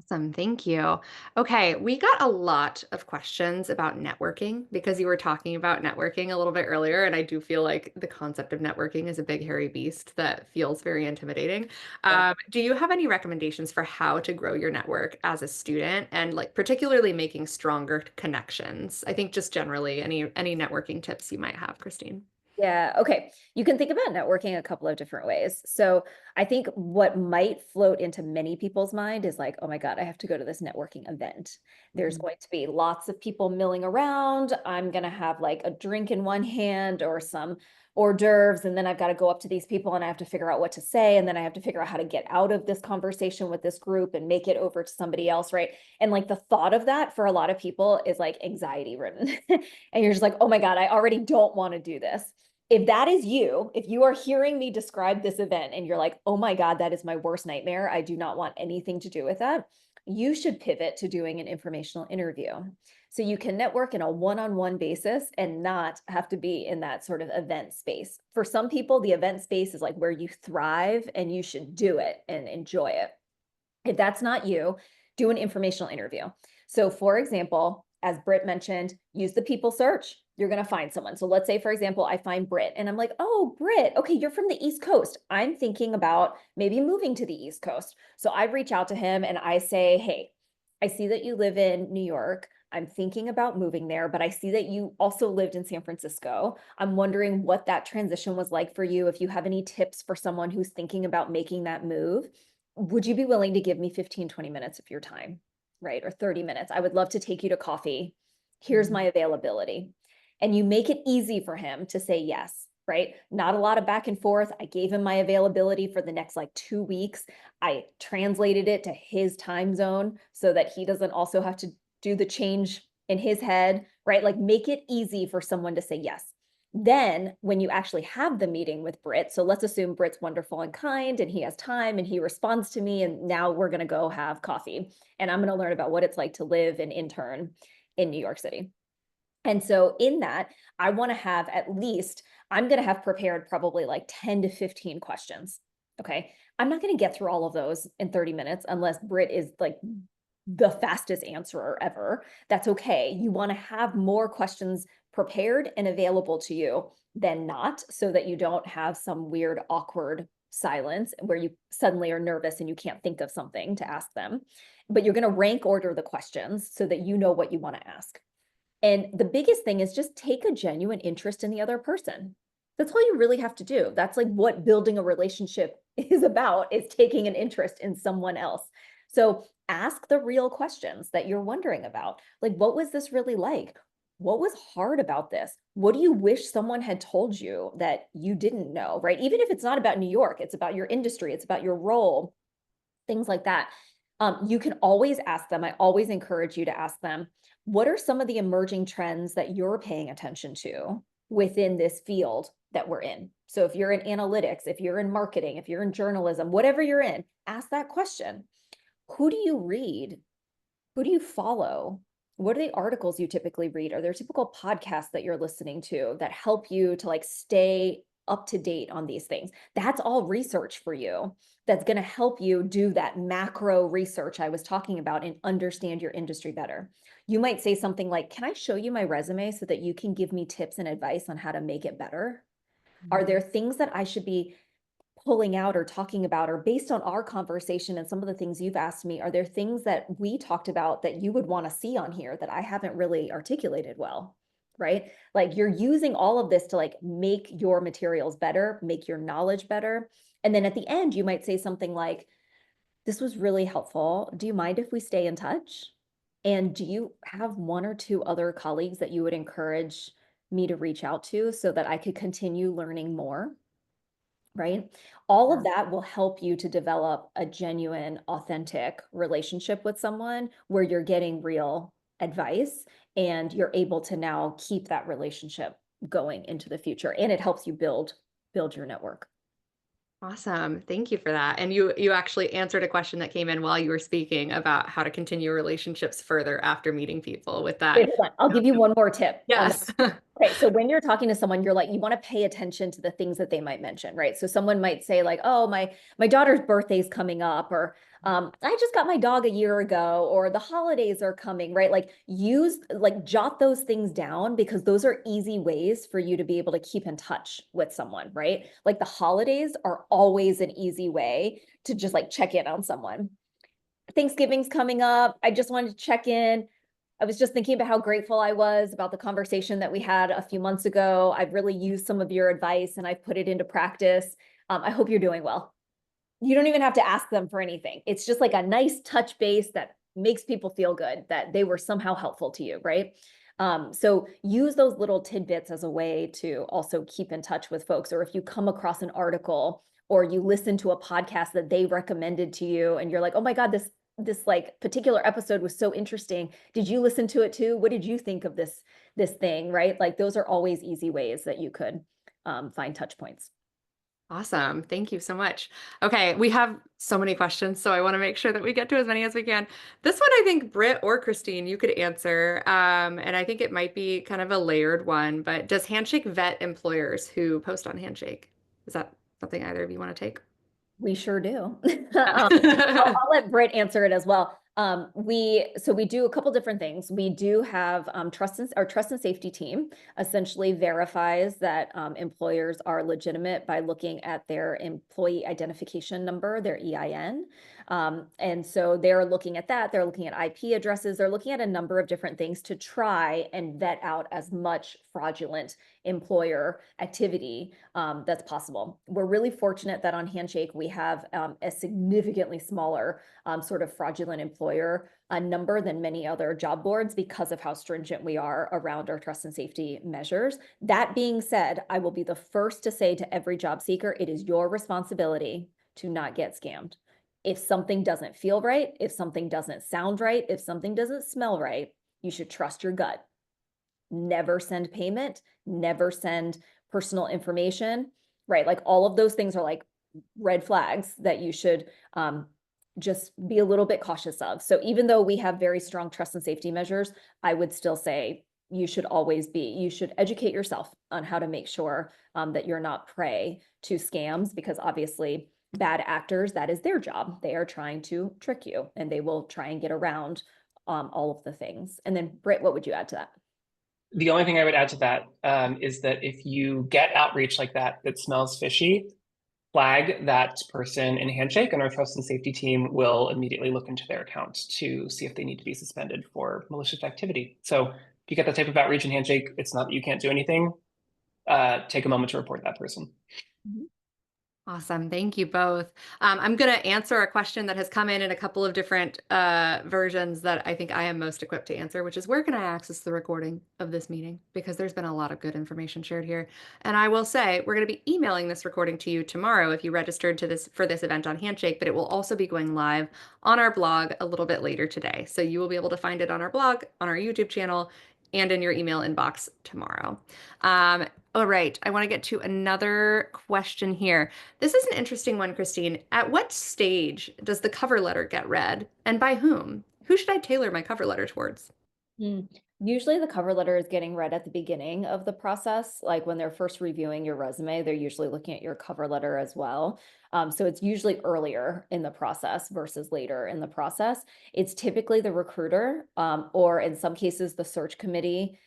Awesome. Thank you. Okay, we got a lot of questions about networking because you were talking about networking a little bit earlier, and I do feel like the concept of networking is a big hairy beast that feels very intimidating. Yeah. Do you have any recommendations for how to grow your network as a student and like particularly making stronger connections? I think just generally any networking tips you might have, Christine. Yeah. Okay. You can think about networking a couple of different ways. So I think what might float into many people's mind is like, oh my God, I have to go to this networking event. There's Mhm. going to be lots of people milling around. I'm going to have like a drink in one hand or some hors d'oeuvres. And then I've got to go up to these people and I have to figure out what to say. And then I have to figure out how to get out of this conversation with this group and make it over to somebody else. Right. And like the thought of that for a lot of people is like anxiety ridden. And you're just like, oh my God, I already don't want to do this. If that is you, if you are hearing me describe this event and you're like, oh my God, that is my worst nightmare, I do not want anything to do with that. you should pivot to doing an informational interview. So you can network in a one-on-one basis and not have to be in that sort of event space. For some people, the event space is like where you thrive and you should do it and enjoy it. If that's not you, do an informational interview. So for example, as Britt mentioned, use the people search. You're going to find someone. So let's say, for example, I find Britt and I'm like, oh, Britt, okay, you're from the East Coast. I'm thinking about maybe moving to the East Coast. So I reach out to him and I say, hey, I see that you live in New York. I'm thinking about moving there, but I see that you also lived in San Francisco. I'm wondering what that transition was like for you. If you have any tips for someone who's thinking about making that move, would you be willing to give me 15, 20 minutes of your time, right? Or 30 minutes? I would love to take you to coffee. Here's my availability. And you make it easy for him to say yes, right? Not a lot of back and forth. I gave him my availability for the next like 2 weeks. I translated it to his time zone so that he doesn't also have to do the change in his head, right? Like make it easy for someone to say yes. Then when you actually have the meeting with Britt, so let's assume Britt's wonderful and kind and he has time and he responds to me and now we're going to go have coffee and I'm going to learn about what it's like to live and intern in New York City. And so in that, I want to have at least, I'm going to have prepared probably like 10 to 15 questions. Okay. I'm not going to get through all of those in 30 minutes unless Britt is like the fastest answerer ever. That's okay. You want to have more questions prepared and available to you than not, so that you don't have some weird, awkward silence where you suddenly are nervous and you can't think of something to ask them. But you're going to rank order the questions so that you know what you want to ask. And the biggest thing is just take a genuine interest in the other person. That's all you really have to do. That's like what building a relationship is about, is taking an interest in someone else. So ask the real questions that you're wondering about. Like, what was this really like? What was hard about this? What do you wish someone had told you that you didn't know, right? Even if it's not about New York, it's about your industry, it's about your role, things like that. You can always ask them. I always encourage you to ask them, what are some of the emerging trends that you're paying attention to within this field that we're in? So if you're in analytics, if you're in marketing, if you're in journalism, whatever you're in, ask that question. Who do you read? Who do you follow? What are the articles you typically read? Are there typical podcasts that you're listening to that help you to like stay up to date on these things? That's all research for you. That's going to help you do that macro research I was talking about and understand your industry better. You might say something like, can I show you my resume so that you can give me tips and advice on how to make it better? Are there things that I should be pulling out or talking about, or based on our conversation and some of the things you've asked me, are there things that we talked about that you would want to see on here that I haven't really articulated well, right? Like you're using all of this to like make your materials better, make your knowledge better. And then at the end, you might say something like, this was really helpful. Do you mind if we stay in touch? And do you have one or two other colleagues that you would encourage me to reach out to so that I could continue learning more? Right? All of that will help you to develop a genuine, authentic relationship with someone where you're getting real advice and you're able to now keep that relationship going into the future. And it helps you build your network. Awesome. Thank you for that. And you actually answered a question that came in while you were speaking about how to continue relationships further after meeting people with Wait, that. hold on. I'll give you one more tip on that. Yes. Okay, so when you're talking to someone, you're like, you want to pay attention to the things that they might mention, right? So someone might say like, oh, my daughter's birthday's coming up, or I just got my dog a year ago, or the holidays are coming, right? Like jot those things down, because those are easy ways for you to be able to keep in touch with someone, right? Like the holidays are always an easy way to just like check in on someone. Thanksgiving's coming up. I just wanted to check in. I was just thinking about how grateful I was about the conversation that we had a few months ago. I've really used some of your advice and I've put it into practice. I hope you're doing well. You don't even have to ask them for anything. It's just like a nice touch base that makes people feel good that they were somehow helpful to you, right? So use those little tidbits as a way to also keep in touch with folks. Or if you come across an article or you listen to a podcast that they recommended to you and you're like, oh my God, this like particular episode was so interesting. Did you listen to it too? What did you think of this thing, right? Like those are always easy ways that you could find touch points. Awesome. Thank you so much. Okay, we have so many questions, so I want to make sure that we get to as many as we can. This one, I think Britt or Christine, you could answer. And I think it might be kind of a layered one, but does Handshake vet employers who post on Handshake? Is that something either of you want to take? We sure do. Yeah. I'll let Britt answer it as well. We do a couple different things. We do have our trust and safety team essentially verifies that employers are legitimate by looking at their employee identification number, their EIN. And so they're looking at that. They're looking at IP addresses. They're looking at a number of different things to try and vet out as much fraudulent employer activity that's possible. We're really fortunate that on Handshake, we have a significantly smaller sort of fraudulent employer number than many other job boards because of how stringent we are around our trust and safety measures. That being said, I will be the first to say to every job seeker, it is your responsibility to not get scammed. If something doesn't feel right, if something doesn't sound right, if something doesn't smell right, you should trust your gut. Never send payment, never send personal information, right? Like all of those things are like red flags that you should just be a little bit cautious of. So even though we have very strong trust and safety measures, I would still say you should educate yourself on how to make sure that you're not prey to scams, because obviously bad actors, that is their job. They are trying to trick you and they will try and get around all of the things. And then Britt, what would you add to that? The only thing I would add to that is that if you get outreach like that that smells fishy, flag that person in Handshake, and our trust and safety team will immediately look into their account to see if they need to be suspended for malicious activity. So if you get that type of outreach in Handshake, it's not that you can't do anything. Take a moment to report that person. Mhm. Awesome. Thank you both. I'm going to answer a question that has come in a couple of different versions that I think I am most equipped to answer, which is where can I access the recording of this meeting? Because there's been a lot of good information shared here. And I will say we're going to be emailing this recording to you tomorrow if you registered to this for this event on Handshake, but it will also be going live on our blog a little bit later today. So you will be able to find it on our blog, on our YouTube channel, and in your email inbox tomorrow. All right, I want to get to another question here. This is an interesting one, Christine. At what stage does the cover letter get read, and by whom? Who should I tailor my cover letter towards? Usually the cover letter is getting read at the beginning of the process. Like when they're first reviewing your resume, they're usually looking at your cover letter as well. So it's usually earlier in the process versus later in the process. It's typically the recruiter, or in some cases, the search committee.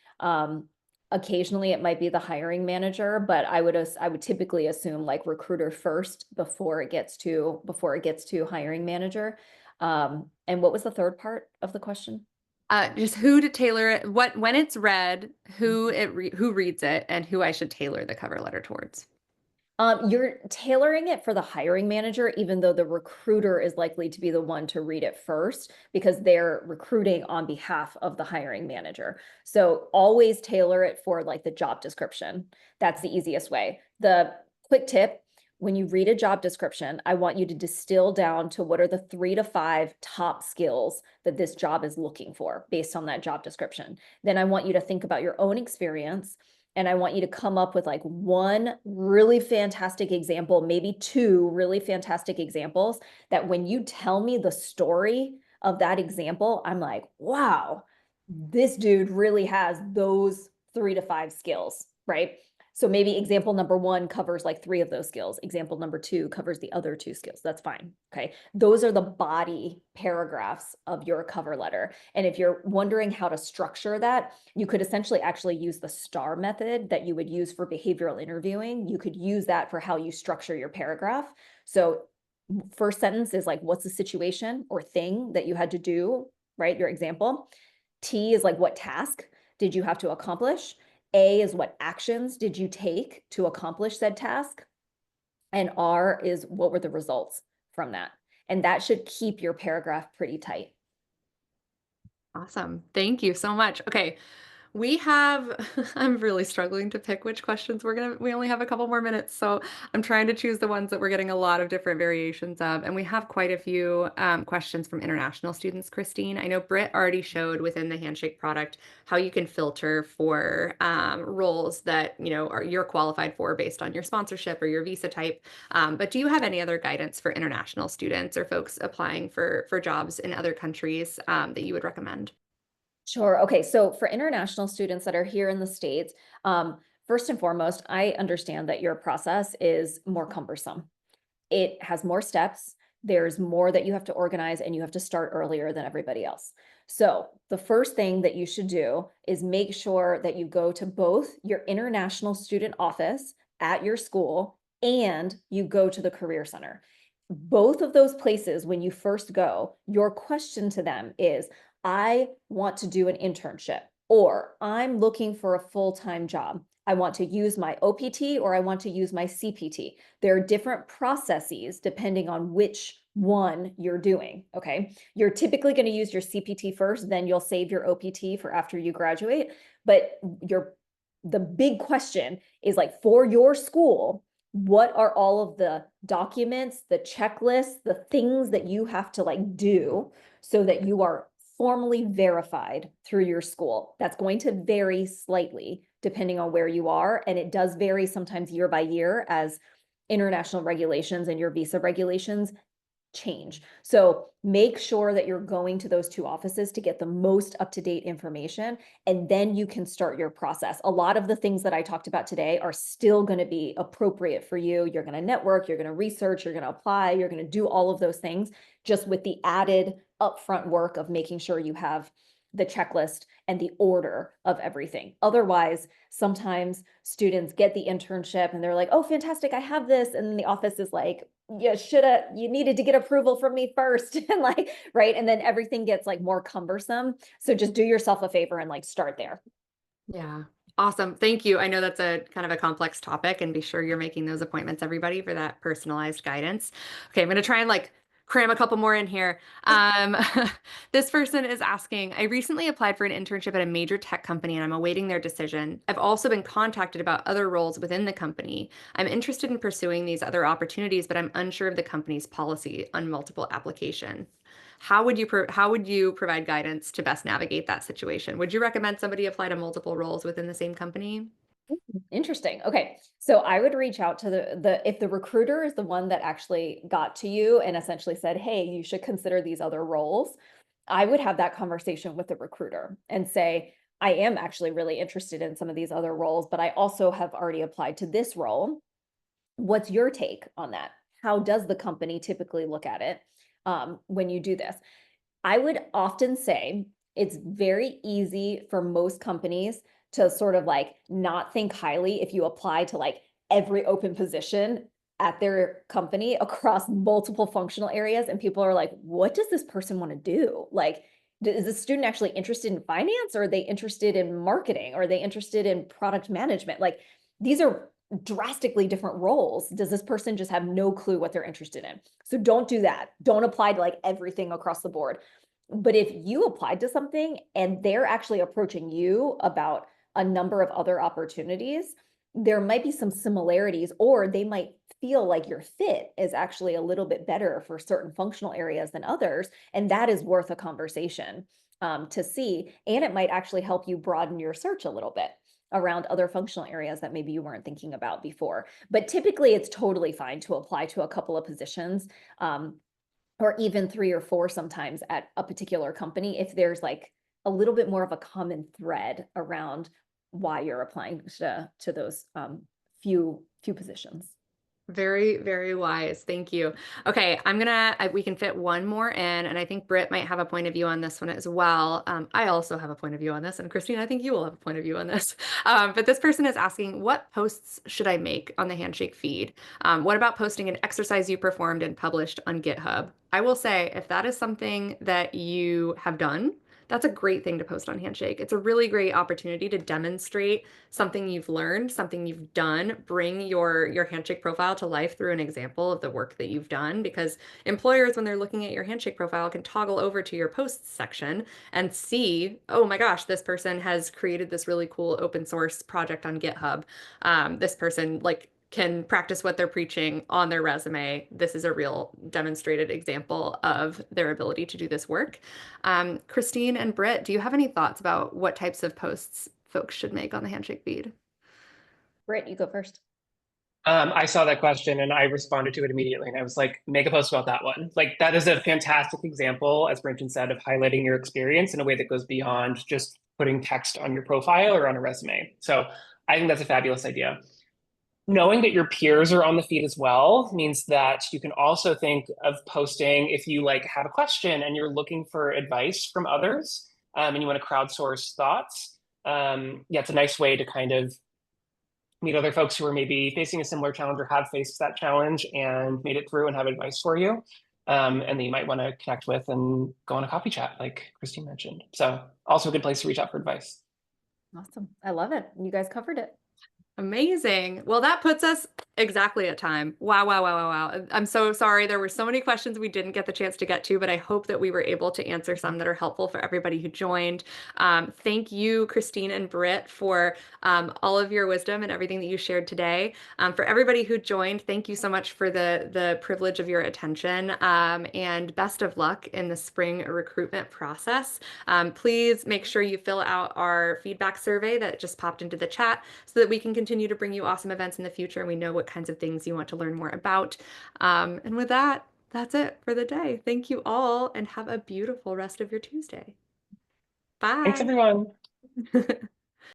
Occasionally it might be the hiring manager, but I would typically assume like recruiter first before it gets to hiring manager. And what was the third part of the question? Just who to tailor it, what when it's read, who reads it, and who I should tailor the cover letter towards. You're tailoring it for the hiring manager, even though the recruiter is likely to be the one to read it first because they're recruiting on behalf of the hiring manager. So always tailor it for like the job description. That's the easiest way. The quick tip, when you read a job description, I want you to distill down to what are the 3 to 5 top skills that this job is looking for based on that job description. Then I want you to think about your own experience. And I want you to come up with like one really fantastic example, maybe 2 really fantastic examples that when you tell me the story of that example, I'm like, wow, this dude really has those 3 to 5 skills, right? So maybe example number 1 covers like 3 of those skills. Example number 2 covers the other 2 skills. That's fine. Okay. Those are the body paragraphs of your cover letter. And if you're wondering how to structure that, you could essentially actually use the STAR method that you would use for behavioral interviewing. You could use that for how you structure your paragraph. So first sentence is like, what's the situation or thing that you had to do, right? Your example. T is like, what task did you have to accomplish? A is what actions did you take to accomplish said task? And R is what were the results from that? And that should keep your paragraph pretty tight. Awesome. Thank you so much. Okay. We have, I'm really struggling to pick which questions we only have a couple more minutes. So I'm trying to choose the ones that we're getting a lot of different variations of. And we have quite a few questions from international students, Christine. I know Britt already showed within the Handshake product how you can filter for roles that, you're qualified for based on your sponsorship or your visa type. But do you have any other guidance for international students or folks applying for jobs in other countries that you would recommend? Sure. Okay. So for international students that are here in the States, first and foremost, I understand that your process is more cumbersome. It has more steps. There's more that you have to organize and you have to start earlier than everybody else. So the first thing that you should do is make sure that you go to both your international student office at your school and you go to the Career Center. Both of those places, when you first go, your question to them is, I want to do an internship, or I'm looking for a full-time job. I want to use my OPT or I want to use my CPT. There are different processes depending on which one you're doing. Okay. You're typically going to use your CPT first, then you'll save your OPT for after you graduate. But the big question is like for your school, what are all of the documents, the checklists, the things that you have to like do so that you are formally verified through your school? That's going to vary slightly depending on where you are. And it does vary sometimes year by year as international regulations and your visa regulations change. So make sure that you're going to those two offices to get the most up-to-date information, and then you can start your process. A lot of the things that I talked about today are still going to be appropriate for you. You're going to network, you're going to research, you're going to apply, you're going to do all of those things, just with the added upfront work of making sure you have the checklist and the order of everything. Otherwise, sometimes students get the internship and they're like, oh, fantastic, I have this. And then the office is like, you needed to get approval from me first. And like, right. And then everything gets like more cumbersome. So just do yourself a favor and like start there. Yeah. Awesome. Thank you. I know that's a kind of a complex topic, and be sure you're making those appointments, everybody, for that personalized guidance. Okay, I'm going to try and like cram a couple more in here. Um, this person is asking, I recently applied for an internship at a major tech company and I'm awaiting their decision. I've also been contacted about other roles within the company. I'm interested in pursuing these other opportunities, but I'm unsure of the company's policy on multiple application. How would you provide guidance to best navigate that situation? Would you recommend somebody apply to multiple roles within the same company? Interesting. Okay. So I would reach out to if the recruiter is the one that actually got to you and essentially said, hey, you should consider these other roles. I would have that conversation with the recruiter and say, I am actually really interested in some of these other roles, but I also have already applied to this role. What's your take on that? How does the company typically look at it when you do this? I would often say it's very easy for most companies to sort of like not think highly if you apply to like every open position at their company across multiple functional areas. And people are like, what does this person want to do? Like, is the student actually interested in finance, or are they interested in marketing? Or are they interested in product management? Like, these are drastically different roles. Does this person just have no clue what they're interested in? So don't do that. Don't apply to like everything across the board. But if you applied to something and they're actually approaching you about a number of other opportunities, there might be some similarities, or they might feel like your fit is actually a little bit better for certain functional areas than others. And that is worth a conversation to see. And it might actually help you broaden your search a little bit around other functional areas that maybe you weren't thinking about before. But typically, it's totally fine to apply to a couple of positions. Or even 3 or 4 sometimes at a particular company if there's like a little bit more of a common thread around why you're applying to those few positions. Very, very wise. Thank you. Okay, we can fit one more in, and I think Britt might have a point of view on this one as well. I also have a point of view on this, and Christine, I think you will have a point of view on this. But this person is asking, what posts should I make on the Handshake feed? What about posting an exercise you performed and published on GitHub? I will say, if that is something that you have done, that's a great thing to post on Handshake. It's a really great opportunity to demonstrate something you've learned, something you've done, bring your Handshake profile to life through an example of the work that you've done, because employers, when they're looking at your Handshake profile, can toggle over to your posts section and see, oh my gosh, this person has created this really cool open source project on GitHub. This person like can practice what they're preaching on their resume. This is a real demonstrated example of their ability to do this work. Christine and Britt, do you have any thoughts about what types of posts folks should make on the Handshake feed? Britt, you go first. I saw that question and I responded to it immediately. And I was like, make a post about that one. Like, that is a fantastic example, as Brenton said, of highlighting your experience in a way that goes beyond just putting text on your profile or on a resume. So I think that's a fabulous idea. Knowing that your peers are on the feed as well means that you can also think of posting if you like have a question and you're looking for advice from others, and you want to crowdsource thoughts. Yeah, it's a nice way to kind of meet other folks who are maybe facing a similar challenge or have faced that challenge and made it through and have advice for you. And that you might want to connect with and go on a coffee chat, like Christine mentioned. So also a good place to reach out for advice. Awesome. I love it. You guys covered it. Amazing. Well, that puts us exactly at time. Wow, wow, wow, wow, wow. I'm so sorry. There were so many questions we didn't get the chance to get to, but I hope that we were able to answer some that are helpful for everybody who joined. Thank you, Christine and Britt, for all of your wisdom and everything that you shared today. For everybody who joined, thank you so much for the privilege of your attention, and best of luck in the spring recruitment process. Please make sure you fill out our feedback survey that just popped into the chat so that we can continue to bring you awesome events in the future and we know what kinds of things you want to learn more about. And with that, that's it for the day. Thank you all and have a beautiful rest of your Tuesday. Thanks, Bye. everyone.